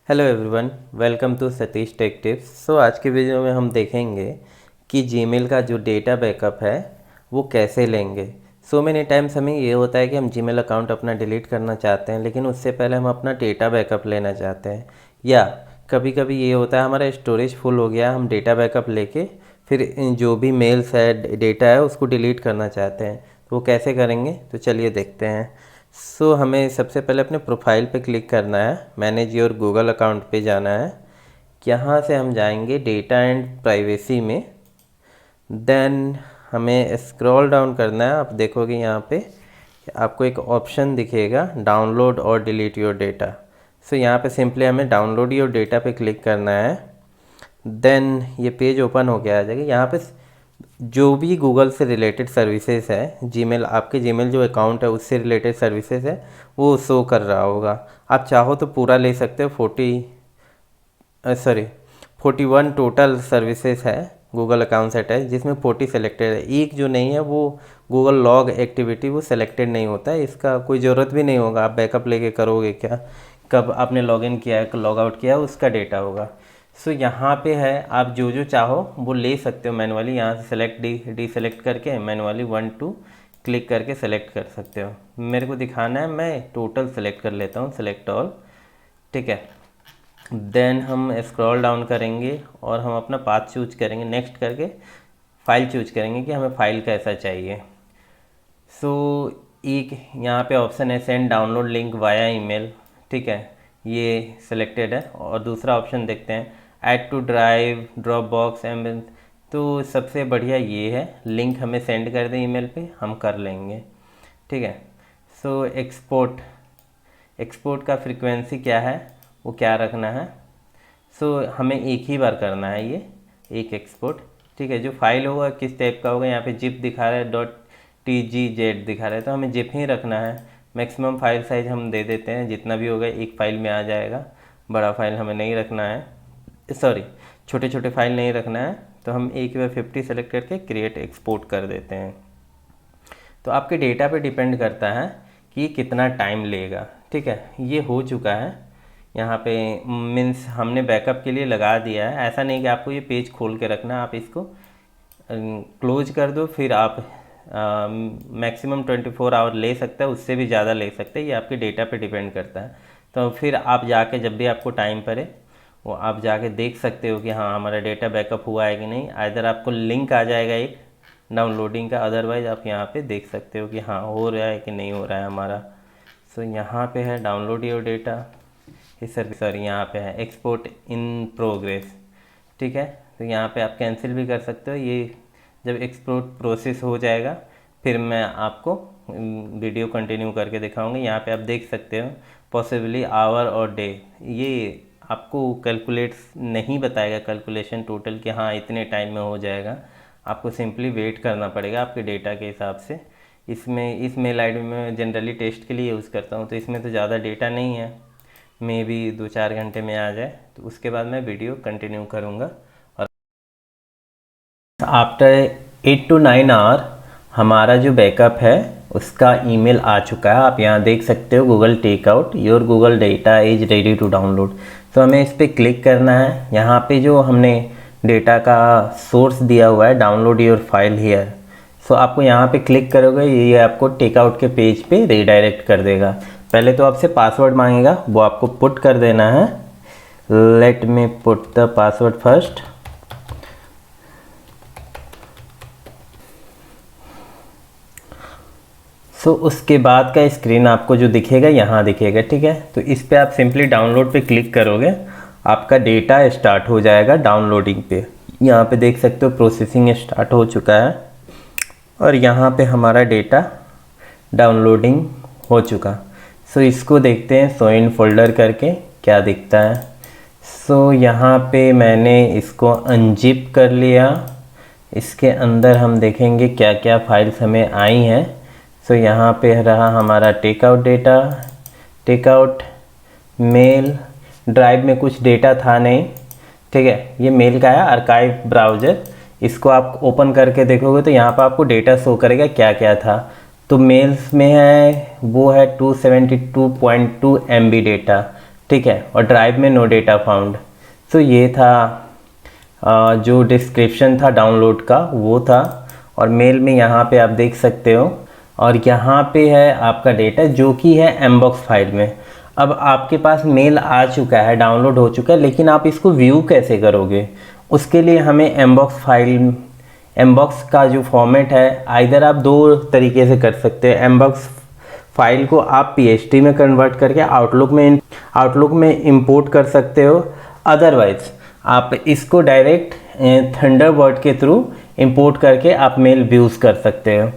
Hello everyone, welcome to Satish tech tips. आज की video में हम देखेंगे कि जीमेल का जो डेटा बैकअप है वो कैसे लेंगे। मेनी टाइम्स हमें ये होता है कि हम जीमेल अकाउंट अपना डिलीट करना चाहते हैं, लेकिन उससे पहले हम अपना डेटा बैकअप लेना चाहते हैं। या कभी कभी ये होता है हमारा स्टोरेज फुल हो गया, हम डेटा बैकअप लेके फिर जो भी मेल्स है, डेटा है, उसको डिलीट करना चाहते हैं। तो वो कैसे करेंगे, तो चलिए देखते हैं। हमें सबसे पहले अपने प्रोफाइल पे क्लिक करना है, मैनेज योर गूगल अकाउंट पे जाना है। यहाँ से हम जाएंगे डेटा एंड प्राइवेसी में। देन हमें स्क्रॉल डाउन करना है। आप देखोगे यहाँ पे आपको एक ऑप्शन दिखेगा, डाउनलोड और डिलीट योर डेटा। यहाँ पे सिंपली हमें डाउनलोड योर डेटा पे क्लिक करना है। देन ये पेज ओपन हो गया आ जाएगा। यहाँ पे जो भी गूगल से रिलेटेड सर्विसेज है, जीमेल, आपके जीमेल जो अकाउंट है उससे रिलेटेड सर्विसेज है वो शो कर रहा होगा। आप चाहो तो पूरा ले सकते हो। 41 टोटल सर्विसेज है गूगल अकाउंट से अटैच, जिसमें 40 सेलेक्टेड है। एक जो नहीं है वो गूगल लॉग एक्टिविटी, वो सेलेक्टेड नहीं होता है। इसका कोई ज़रूरत भी नहीं होगा, आप बैकअप लेके करोगे क्या, कब आपने लॉगिन किया है, लॉग आउट किया है, उसका डेटा होगा। यहाँ पे है, आप जो जो चाहो वो ले सकते हो मैनुअली। यहाँ से सेलेक्ट डी सेलेक्ट करके मैनुअली 1 2 क्लिक करके सेलेक्ट कर सकते हो। मेरे को दिखाना है, मैं टोटल सेलेक्ट कर लेता हूँ, सेलेक्ट ऑल, ठीक है। देन हम स्क्रॉल डाउन करेंगे और हम अपना पाथ चूज करेंगे, नेक्स्ट करके फाइल चूज करेंगे कि हमें फाइल कैसा चाहिए। एक यहाँ पे ऑप्शन है send download link via email, ठीक है, ये सिलेक्टेड है। और दूसरा ऑप्शन देखते हैं, add to drive, Dropbox, um. तो सबसे बढ़िया ये है, लिंक हमें सेंड कर दें ईमेल पे, हम कर लेंगे, ठीक है। एक्सपोर्ट का फ्रीक्वेंसी क्या है, वो क्या रखना है। हमें एक ही बार करना है ये एक एक्सपोर्ट, ठीक है। जो फाइल होगा किस टाइप का होगा, यहाँ पे जिप दिखा रहा है, .tgz दिखा रहा है, तो हमें जिप ही रखना है। मैक्सिमम फाइल साइज हम दे देते हैं, जितना भी होगा एक फाइल में आ जाएगा। बड़ा फाइल हमें नहीं रखना है, छोटे छोटे फाइल नहीं रखना है। तो हम एक बार 50 सेलेक्ट करके क्रिएट एक्सपोर्ट कर देते हैं। तो आपके डेटा पे डिपेंड करता है कि कितना टाइम लेगा, ठीक है। ये हो चुका है यहाँ पे, मीन्स हमने बैकअप के लिए लगा दिया है। ऐसा नहीं कि आपको ये पेज खोल के रखना, आप इसको क्लोज कर दो, फिर आप मैक्सिमम 24 आवर ले सकते हैं, उससे भी ज़्यादा ले सकते हैं। ये आपके डेटा पे डिपेंड करता है। तो फिर आप जाके जब भी आपको टाइम पड़े वो आप जाके देख सकते हो कि हाँ हमारा डेटा बैकअप हुआ है कि नहीं। इधर आपको लिंक आ जाएगा एक डाउनलोडिंग का, अदरवाइज़ आप यहाँ पे देख सकते हो कि हाँ हो रहा है कि नहीं हो रहा है हमारा। यहाँ पे है डाउनलोड योर डेटा, यहाँ पे है एक्सपोर्ट इन प्रोग्रेस, ठीक है। तो यहाँ पे आप कैंसिल भी कर सकते हो। ये जब एक्सपोर्ट प्रोसेस हो जाएगा फिर मैं आपको वीडियो कंटिन्यू करके दिखाऊंगी। यहाँ पे आप देख सकते हो पॉसिबली आवर और डे, ये आपको कैलकुलेट नहीं बताएगा, कैलकुलेशन टोटल कि हाँ इतने टाइम में हो जाएगा। आपको सिंपली वेट करना पड़ेगा आपके डेटा के हिसाब से। इस मेल आईडी में मैं जनरली टेस्ट के लिए यूज़ करता हूँ, तो इसमें तो ज़्यादा डेटा नहीं है, मे भी 2-4 घंटे में आ जाए। तो उसके बाद मैं वीडियो कंटिन्यू करूँगा। और आफ्टर 8 to 9 आवर हमारा जो बैकअप है उसका ईमेल आ चुका है। आप यहाँ देख सकते हो, Google takeout your Google data is ready to download. तो हमें इस पर क्लिक करना है। यहाँ पे जो हमने डेटा का सोर्स दिया हुआ है, डाउनलोड योर फाइल हियर, आपको यहाँ पे क्लिक करोगे, ये आपको टेकआउट के पेज पे रीडायरेक्ट कर देगा। पहले तो आपसे पासवर्ड मांगेगा, वो आपको पुट कर देना है। Let me put the password first. उसके बाद का स्क्रीन आपको जो दिखेगा यहाँ दिखेगा, ठीक है। तो इस पे आप सिंपली डाउनलोड पे क्लिक करोगे, आपका डेटा स्टार्ट हो जाएगा डाउनलोडिंग पे। यहाँ पे देख सकते हो प्रोसेसिंग स्टार्ट हो चुका है और यहाँ पे हमारा डेटा डाउनलोडिंग हो चुका। इसको देखते हैं शो इन फोल्डर करके क्या दिखता है। यहाँ पे मैंने इसको अनजिप कर लिया। इसके अंदर हम देखेंगे क्या क्या फाइल्स हमें आई हैं। यहाँ पे रहा हमारा takeout data, takeout mail, drive में कुछ डेटा था नहीं, ठीक है। ये मेल का है, आर्काइव ब्राउज़र। इसको आप ओपन करके देखोगे तो यहाँ पर आपको डेटा शो करेगा क्या क्या था। तो मेल्स में है, वो है 272.2 MB डेटा, ठीक है, और ड्राइव में नो डेटा फाउंड। सो ये था जो डिस्क्रिप्शन था डाउनलोड का वो था, और मेल में यहाँ पे आप देख सकते हो, और यहाँ पे है आपका डेटा जो कि है एमबॉक्स फाइल में। अब आपके पास मेल आ चुका है, डाउनलोड हो चुका है, लेकिन आप इसको व्यू कैसे करोगे? उसके लिए हमें एमबॉक्स का जो फॉर्मेट है, आइदर आप दो तरीके से कर सकते हैं। एमबॉक्स फाइल को आप PHP में कन्वर्ट करके आउटलुक में इंपोर्ट कर सकते हो, अदरवाइज आप इसको डायरेक्ट थंडरबर्ड के थ्रू इंपोर्ट करके आप मेल व्यूज़ कर सकते हो।